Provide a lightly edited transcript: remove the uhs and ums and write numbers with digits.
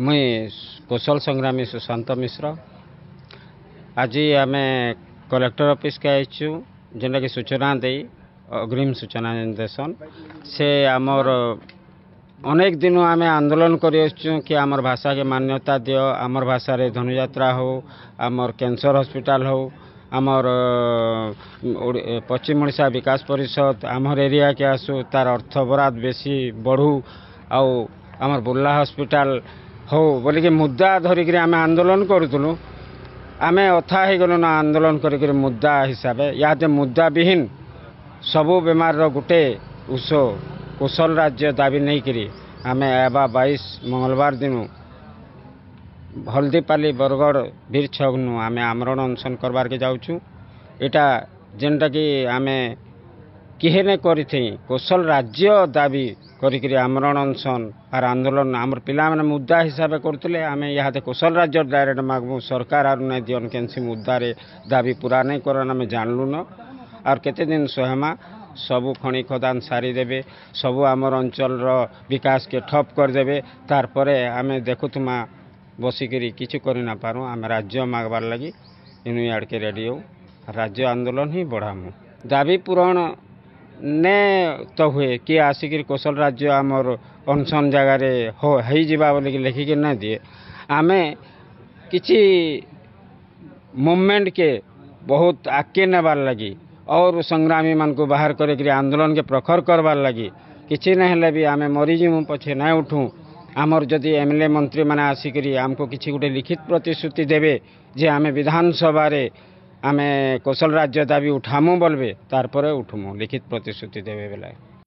मुई कौशल संग्रामी सुशांत मिश्र आज आम कलेक्टर ऑफिस के आईचु जेनटा कि सूचना दे अग्रिम सूचना देसन से आमर अनेक दिन आम आंदोलन करूँ कि आमर भाषा के मान्यता दियो आमर भाषा रे धनुयात्रा हो आमर कैंसर हॉस्पिटल हो आमर पश्चिम ओडिशा विकास परिषद आमर एरिया के आसू तार अर्थ बराद बेसी बढ़ू आउ आमर बुर्ला हॉस्पिटल हो बोलिकी मुद्दा धरिक आम आंदोलन करूँ आम अथा हो गलु आंदोलन कर मुद्दा हिसाब या मुद्दा विहीन सबू बेमार गोटे उस कौशल राज्य दाबी नहीं करी आम एबा 22 मंगलवार दिन हल्दीपाली बरगढ़ वीर छकनु आम आमरण अनशन करवार के जाऊँ एटा जेनटा कि आम किहे ने करी कौशल राज्य दाबी करी आमरण अनशन आर आंदोलन आमर पिला माने मुद्दा हिसाब करते आम यहाँ कौशल राज्य डायरेक्ट मागबू सरकार आर नहीं दियन कैंसी मुद्दारे दाबी पूरा नहीं करन आम जानलु न और केते दिन सोहमा सबू खଣି खदान सारी देबे सबू आमर अंचल विकास के ठप करदेवे तार परे आम देखुमा बसिकी किछु करि ना पारू आम राज्य मागबार लगी इनु याड के रेडी हो राज्य आंदोलन ही बढ़ामु दाबी पूरण ने तो हुए कि आसिक कौशल राज्य आमर अनशन जगार हो जा बोलिक लिखिक न दिए आम किसी मूवमेंट के बहुत आगे नेबार लगी और संग्रामी मान को बाहर कर आंदोलन के प्रखर करवार लगी किसी ना भी आम मरीजीमु पछे ना उठू आमर जदि एमएलए मंत्री मैंने आसिक आमको किसी गोटे लिखित प्रतिश्रुति देवे जे आम विधानसभा आम कौशल राज्य दाबी उठामु बोलबे तार परे उठमु लिखित प्रतिश्रुति देवे बेला।